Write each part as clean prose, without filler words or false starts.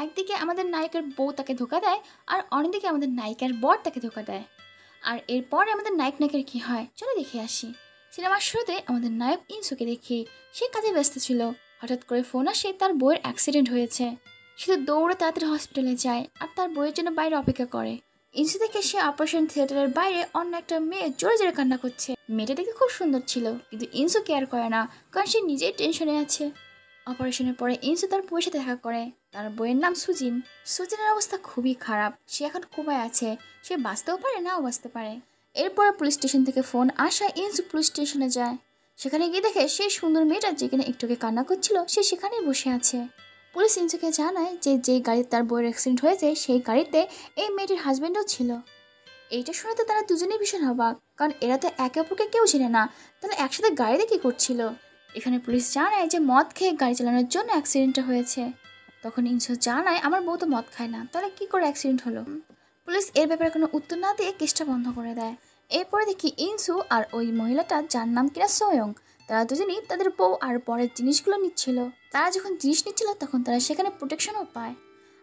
একদিকে আমাদের নায়িকার বউ তাকে ধোকা দেয়, আর অন্যদিকে আমাদের নায়িকার বর তাকে ধোকা দেয়। আর এরপরে আমাদের নায়কের কী হয় চলো দেখে আসি। সিনেমার শুরুতে আমাদের নায়ক ইনসুকে দেখি, সে কাজে ব্যস্ত ছিল। হঠাৎ করে ফোন আসে তার বউয়ের অ্যাক্সিডেন্ট হয়েছে। সে তো দৌড়ে তাড়াতাড়ি হসপিটালে যায় আর তার বউয়ের জন্য বাইরে অপেক্ষা করে। ইনসু দেখে সে অপারেশন থিয়েটারের বাইরে অন্য একটা মেয়ে জোরে জোরে কান্না করছে। মেয়েটা দেখে খুব সুন্দর ছিল, কিন্তু ইনসু কেয়ার করে না, কারণ সে নিজেই টেনশনে আছে। অপারেশনের পরে ইনসু তার বউয়ের সাথে দেখা করে। তার বইয়ের নাম সুজিন। সুজিনের অবস্থা খুবই খারাপ, সে এখন কোমায় আছে। সে বাঁচতেও পারে নাও বাঁচতে পারে। এরপরে পুলিশ স্টেশন থেকে ফোন আসা, ইনসু পুলিশ স্টেশনে যায়। সেখানে গিয়ে দেখে সেই সুন্দর মেয়েটা যেখানে একটুকে কান্না করছিল সে সেখানেই বসে আছে। পুলিশ ইনসুকে জানায় যে যেই গাড়িতে তার বইয়ের অ্যাক্সিডেন্ট হয়েছে সেই গাড়িতে এই মেয়েটির হাজব্যান্ডও ছিল। এইটা শুনে তো তারা দুজনেই ভীষণ অবাক, কারণ এরা তো একে অপরকে কেউ চেনে না, তাহলে একসাথে গাড়িতে কী করছিল। এখানে পুলিশ জানায় যে মদ খেয়ে গাড়ি চালানোর জন্য অ্যাক্সিডেন্টটা হয়েছে। তখন ইনসু জানায় আমার বউ তো মদ খায় না, তাহলে কী করে অ্যাক্সিডেন্ট হলো। পুলিশ এর ব্যাপারে কোনো উত্তর না দিয়ে কেসটা বন্ধ করে দেয়। এরপরে দেখি ইনসু আর ওই মহিলাটা যার নাম কিনা সোয়ং, তারা দুজনেই তাদের বউ আর বরের জিনিসগুলো নিচ্ছিল। তারা যখন জিনিস নিচ্ছিল তখন তারা সেখানে প্রোটেকশনও পায়।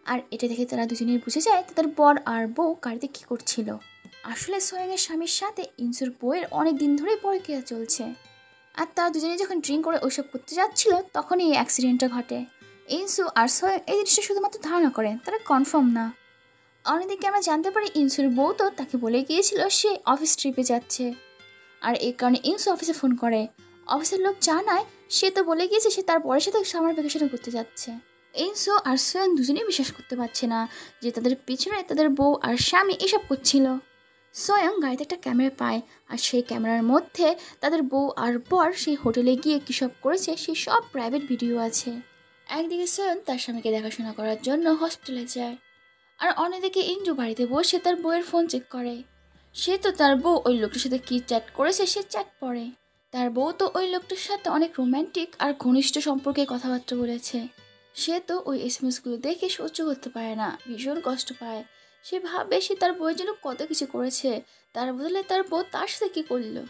আর এটা দেখে তারা দুজনেই বুঝে যায় তাদের বর আর বউ গাড়িতে কী করছিল। আসলে সোয়ংয়ের স্বামীর সাথে ইনসুর বউয়ের অনেক দিন ধরেই পরকীয়া চলছে। আর তারা দুজনেই যখন ড্রিঙ্ক করে ওইসব করতে যাচ্ছিল তখনই এই অ্যাক্সিডেন্টটা ঘটে। ইনসু আর সোয়ং এই জিনিসটা শুধুমাত্র ধারণা করে, তারা কনফার্ম না। অন্যদিকে আমরা জানতে পারি ইনসুর বউ তো তাকে বলে গিয়েছিল সে অফিস ট্রিপে যাচ্ছে। আর এই কারণে ইনসু অফিসে ফোন করে। অফিসের লোক জানায় সে তো বলে গিয়েছে সে তার বরের সাথে সামার ভ্যাকেশনে ঘুরতে যাচ্ছে। ইনসু আর সোয়ং দুজনেই বিশ্বাস করতে পারছে না যে তাদের পিছনে তাদের বউ আর স্বামী এসব করছিল। সোয়ং গাড়িতে একটা ক্যামেরা পায়, আর সেই ক্যামেরার মধ্যে তাদের বউ আর বর সেই হোটেলে গিয়ে কী সব করেছে সেই সব প্রাইভেট ভিডিও আছে। একদিকে সোয়ং তার স্বামীকে দেখাশোনা করার জন্য হসপিটালে যায়, আর অন্যদিকে ইঞ্জু বাড়িতে বসে তার বউয়ের ফোন চেক করে। সে তো তার বউ ওই লোকটার সাথে কী চ্যাট করেছে সে চ্যাট পড়ে। তার বউ তো ওই লোকটার সাথে অনেক রোম্যান্টিক আর ঘনিষ্ঠ সম্পর্কে কথাবার্তা বলেছে। সে তো ওই এসএমএসগুলো দেখে সহ্য করতে পারে না, ভীষণ কষ্ট পায়। সে ভাবে সে তার বউয়ের জন্য কত কিছু করেছে, তার বদলে তার বউ তার সাথে কী করলো।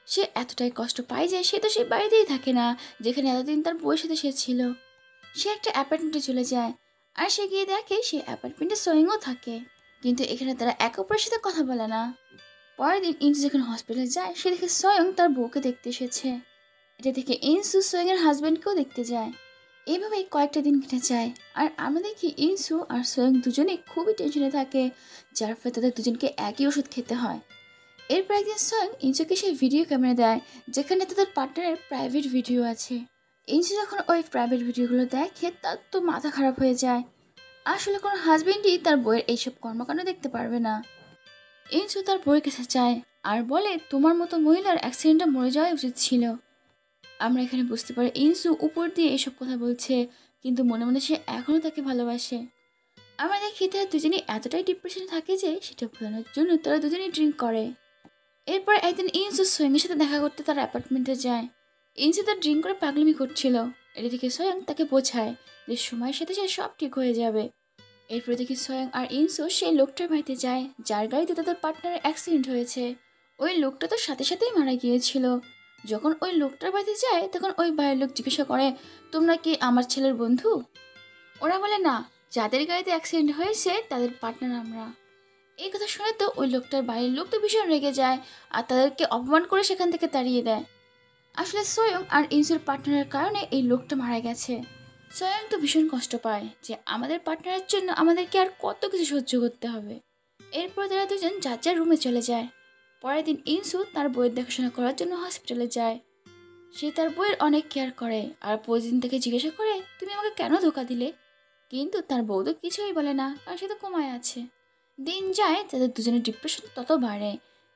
সে এতটাই কষ্ট পায় যে সে তো সেই বাড়িতেই থাকে না যেখানে এতদিন তার বউয়ের সাথে সে ছিল। সে একটা অ্যাপার্টমেন্টে চলে যায়, আর সে গিয়ে দেখে সেই অ্যাপার্টমেন্টে সোয়িংও থাকে, কিন্তু এখানে তারা একে অপরের সাথে কথা বলে না। পরের দিন ইনসু যখন হসপিটালে যায় সে দেখে সোয়ং তার বউকে দেখতে এসেছে। এটা দেখে ইনসু সোয়ংয়ের হাজব্যান্ডকেও দেখতে যায়। এইভাবেই কয়েকটা দিন কেটে যায়, আর আমরা দেখি ইনসু আর সোয়ং দুজনেই খুবই টেনশনে থাকে, যার ফলে তাদের দুজনকে একই ওষুধ খেতে হয়। এরপর একদিন সোয়ং ইনসুকে সেই ভিডিও ক্যামেরা দেয় যেখানে তাদের পার্টনারের প্রাইভেট ভিডিও আছে। ইনসু যখন ওই প্রাইভেট ভিডিওগুলো দেখে তার তো মাথা খারাপ হয়ে যায়। আসলে কোনো হাজবেন্ডই তার বইয়ের এইসব কর্মকাণ্ড দেখতে পারবে না। ইনসু তার বইয়ের কাছে চায় আর বলে তোমার মতো মহিলার অ্যাক্সিডেন্টে মরে যাওয়াই উচিত ছিল। আমরা এখানে বুঝতে পারি ইনসু উপর দিয়ে এসব কথা বলছে, কিন্তু মনে মনে সে এখনও তাকে ভালোবাসে। আমরা দেখি তারা দুজনেই এতটাই ডিপ্রেশনে থাকে যে সেটা ভোলানোর জন্য তারা দুজনেই ড্রিঙ্ক করে। এরপর একদিন ইনসু সোয়ংয়ের সাথে দেখা করতে তার অ্যাপার্টমেন্টে যায়। ইনসু তার ড্রিঙ্ক করে পাগলামি করছিল। এটা দেখে সোয়ং তাকে বোঝায় যে সময়ের সাথে সে সব ঠিক হয়ে যাবে। এরপর দেখি সোয়ং আর ইনসু সেই লোকটার বাড়িতে যায় যার গাড়িতে তাদের পার্টনারের অ্যাক্সিডেন্ট হয়েছে। ওই লোকটা তো সাথে সাথেই মারা গিয়েছিল। যখন ওই লোকটার বাড়িতে যায় তখন ওই বাড়ির লোক জিজ্ঞাসা করে তোমরা কি আমার ছেলের বন্ধু। ওরা বলে না, যাদের গাড়িতে অ্যাক্সিডেন্ট হয়েছে তাদের পার্টনার আমরা। এই কথা শুনে তো ওই লোকটার বাড়ির লোক তো ভীষণ রেগে যায় আর তাদেরকে অপমান করে সেখান থেকে তাড়িয়ে দেয়। আসলে সোয়ং আর ইনসুর পার্টনারের কারণে এই লোকটা মারা গেছে। সোয়ং তো ভীষণ কষ্ট পায় যে আমাদের পার্টনারের জন্য আমাদেরকে আর কত কিছু সহ্য করতে হবে। এরপর তারা দুজন যার যার রুমে চলে যায়। পরের দিন ইনসু তার বইয়ের দেখাশোনা করার জন্য হসপিটালে যায়। সে তার বইয়ের অনেক কেয়ার করে আর প্রতিদিন থেকে জিজ্ঞাসা করে তুমি আমাকে কেন ধোকা দিলে, কিন্তু তার বউ তো কিছুই বলে না কারণ সে তো কোমায় আছে। দিন যায় তাদের দুজনের ডিপ্রেশন তত বাড়ে।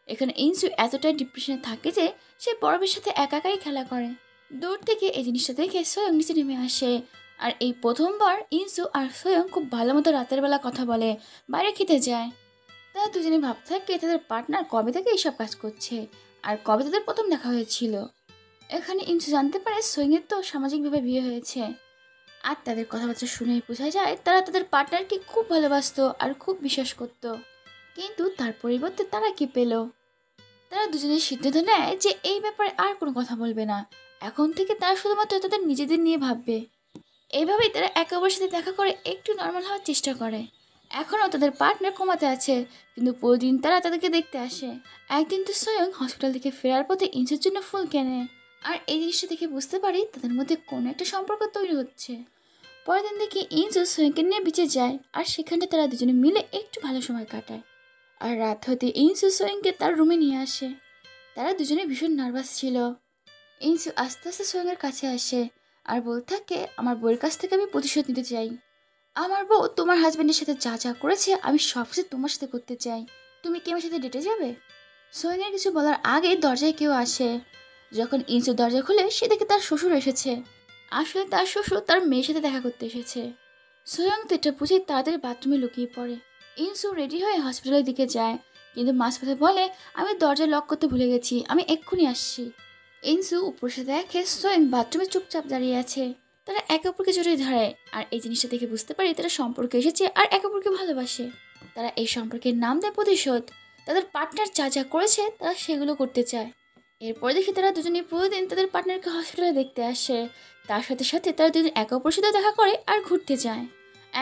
এখানে ইনসু এতটাই ডিপ্রেশনে থাকে যে সে বরফের সাথে একা একাই খেলা করে। দূর থেকে এই জিনিসটা দেখে সোয়ং নিচে নেমে আসে। আর এই প্রথমবার ইনসু আর সোয়ং খুব ভালো মতো রাতের বেলা কথা বলে, বাইরে খেতে যায়। তারা দুজনে ভাবতে থাকে তাদের পার্টনার কবে থেকে এইসব কাজ করছে আর কবে তাদের প্রথম দেখা হয়েছিল। এখানে ইনসু জানতে পারে সোয়ংয়ের তো সামাজিকভাবে বিয়ে হয়েছে। আর তাদের কথাবার্তা শুনেই বোঝা যায় তারা তাদের পার্টনারকে খুব ভালোবাসতো আর খুব বিশ্বাস করত। কিন্তু তার পরিবর্তে তারা কি পেল। তারা দুজনের সিদ্ধান্ত নেয় যে এই ব্যাপারে আর কোনো কথা বলবে না। এখন থেকে তারা শুধুমাত্র তাদের নিজেদের নিয়ে ভাববে। এইভাবেই তারা একে অপরের সাথে দেখা করে একটু নর্মাল হওয়ার চেষ্টা করে। এখনও তাদের পার্টনার কোমাতে আছে, কিন্তু প্রতিদিন তারা তাদেরকে দেখতে আসে। একদিন তো স্বয়ং হসপিটাল থেকে ফেরার পথে ইন্সুর জন্য ফুল কেনে, আর এই জিনিসটা দেখে বুঝতে পারি তাদের মধ্যে কোনো একটা সম্পর্ক তৈরি হচ্ছে। পরের দিন দেখি ইন্সু স্বয়ংকে নিয়ে বিচে যায়, আর সেখানটা তারা দুজনে মিলে একটু ভালো সময় কাটায়। আর রাত হতে ইন্সু স্বয়ংকে তার রুমে নিয়ে আসে। তারা দুজনে ভীষণ নার্ভাস ছিল। ইন্সু আস্তে আস্তে স্বয়ংয়ের কাছে আসে আর বলতে থাকে, আমার বউয়ের কাছ থেকে আমি প্রতিশোধ নিতে চাই। আমার বউ তোমার হাজব্যান্ডের সাথে যা যা করেছে আমি সব কিছু তোমার সাথে করতে চাই। তুমি কি আমার সাথে ডেটে যাবে? সোহেনের কিছু বলার আগেই দরজায় কেউ আসে। যখন ইন্সু দরজা খুলে সে দেখে তার শ্বশুর এসেছে। আসলে তার শ্বশুর তার মেয়ের সাথে দেখা করতে এসেছে। সোহেং তো এটা বুঝে তাড়াতাড়ি বাথরুমে লুকিয়ে পড়ে। ইন্সু রেডি হয়ে হসপিটালের দিকে যায়, কিন্তু মাঝপথে বলে, আমি দরজা লক করতে ভুলে গেছি, আমি এক্ষুনি আসছি। ইন্সু উপরে সাথে দেখে সোহেং বাথরুমে চুপচাপ দাঁড়িয়ে আছে। তারা একে অপরকে জড়িয়ে ধরে, আর এই জিনিসটা দেখে বুঝতে পারি তারা সম্পর্কে এসেছে আর একে অপরকে ভালোবাসে। তারা এই সম্পর্কের নাম দেয় প্রতিশোধ। তাদের পার্টনার যা যা করেছে তারা সেগুলো করতে চায়। এরপরে দেখি তারা দুজনেই প্রতিদিন তাদের পার্টনারকে হসপিটালে দেখতে আসে। তার সাথে সাথে তারা দুজন একে অপরের সাথে দেখা করে আর ঘুরতে যায়।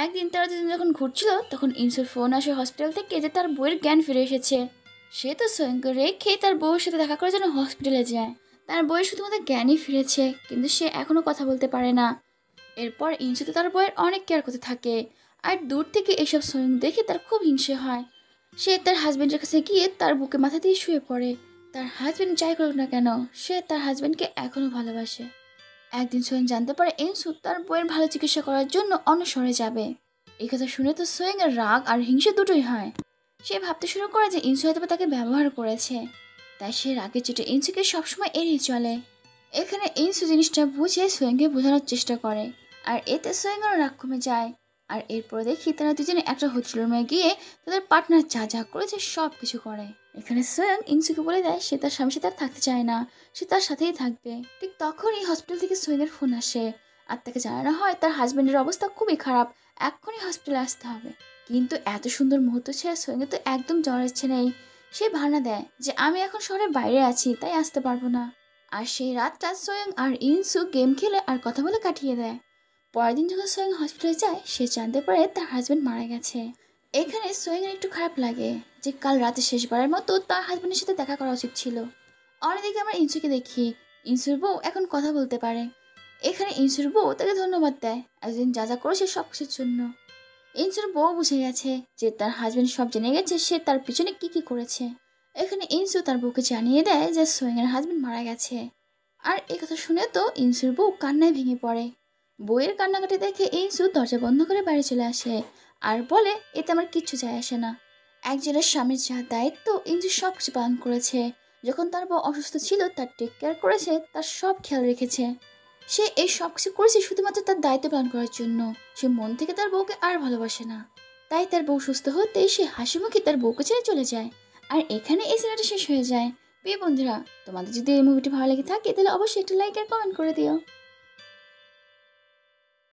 একদিন তারা দুজন যখন ঘুরছিল তখন ইনসুর ফোন আসে হসপিটাল থেকে যে তার বউয়ের জ্ঞান ফিরে এসেছে। সে তো স্বয়ংকে রেখে তার বউয়ের সাথে দেখা করার জন্য হসপিটালে যায়। তার বউয়ের শুধুমাত্র জ্ঞানই ফিরেছে, কিন্তু সে এখনও কথা বলতে পারে না। এরপর ইনসু তো তার বউয়ের অনেক কেয়ার করতে থাকে, আর দূর থেকে এসব স্বয়ং দেখে তার খুব হিংসে হয়। সে তার হাজব্যান্ডের কাছে গিয়ে তার বুকে মাথা দিয়ে শুয়ে পড়ে। তার হাজব্যান্ড যাই করুক না কেন, সে তার হাজব্যান্ডকে এখনও ভালোবাসে। একদিন সোহেং জানতে পারে ইনসু তার বইয়ের ভালো চিকিৎসা করার জন্য অন্য শহরে যাবে। এই কথা শুনে তো সোহেংয়ের রাগ আর হিংসে দুটোই হয়। সে ভাবতে শুরু করে যে ইনসু হয়তো তাকে ব্যবহার করেছে, তাই সে রাগের চোটে ইনসুকে সবসময় এড়িয়ে চলে। এখানে ইনসু জিনিসটা বুঝে সোহেংকে বোঝানোর চেষ্টা করে, আর এতে সোহেংয়েরও রাগ কমে যায়। আর এরপর দেখি তারা দুজনে একটা হোটেল রুমে গিয়ে তাদের পার্টনার যা যা করেছে সব কিছু করে। এখানে সোহেং ইনসুকে বলে দেয় সে তার স্বামীর সাথে আর থাকতে চায় না, সে তার সাথেই থাকবে। ঠিক তখনই হসপিটাল থেকে সোহেংয়ের ফোন আসে, আর তাকে জানানো হয় তার হাজব্যান্ডের অবস্থা খুবই খারাপ, এক্ষুনি হসপিটালে আসতে হবে। কিন্তু এত সুন্দর মুহূর্ত ছেড়ে সোহেংয়ের তো একদম জ্বর ইচ্ছে নেই। সে ভাড়া দেয় যে আমি এখন শহরের বাইরে আছি, তাই আসতে পারবো না। আর সেই রাতটা সোহেং আর ইনসু গেম খেলে আর কথা বলে কাটিয়ে দেয়। পরের দিন যখন সোহেং হসপিটালে যায় সে জানতে পারে তার হাজব্যান্ড মারা গেছে। এখানে সোহেংয়ের একটু খারাপ লাগে যে কাল রাতে শেষবারের মতো তার হাজব্যান্ডের সাথে দেখা করা উচিত ছিল। অন্যদিকে আমরা ইনসুকে দেখি, ইনসুর বউ এখন কথা বলতে পারে। এখানে ইনসুর বউ তাকে ধন্যবাদ দেয় একদিন যা যা করেছে সব কিছুর জন্য। ইনসুর বউ বুঝে গেছে যে তার হাজব্যান্ড সব জেনে গেছে সে তার পিছনে কি কি করেছে। এখানে ইনসু তার বউকে জানিয়ে দেয় যে সোহেংয়ের হাজব্যান্ড মারা গেছে। আর এই কথা শুনে তো ইনসুর বউ কান্নায় ভেঙে পড়ে। বউয়ের কান্নাকাটি দেখে ইনসু দরজা বন্ধ করে বাইরে চলে আসে আর বলে, এতে আমার কিচ্ছু যায় আসে না। একজনের স্বামীর যা দায়িত্ব ইনসু সব কিছু পালন করেছে। যখন তার বউ অসুস্থ ছিল তার টেক কেয়ার করেছে, তার সব খেয়াল রেখেছে। সে এই সব কিছু করেছে শুধুমাত্র তার দায়িত্ব পালন করার জন্য। সে মন থেকে তার বউকে আর ভালোবাসে না। তাই তার বউ সুস্থ হতেই সে হাসি মুখে তার বউকে ছেড়ে চলে যায়। আর এখানে এই সিনেমাটা শেষ হয়ে যায়। প্রিয় বন্ধুরা, তোমাদের যদি এই মুভিটি ভালো লেগে থাকে তাহলে অবশ্যই একটা লাইক আর কমেন্ট করে দিও।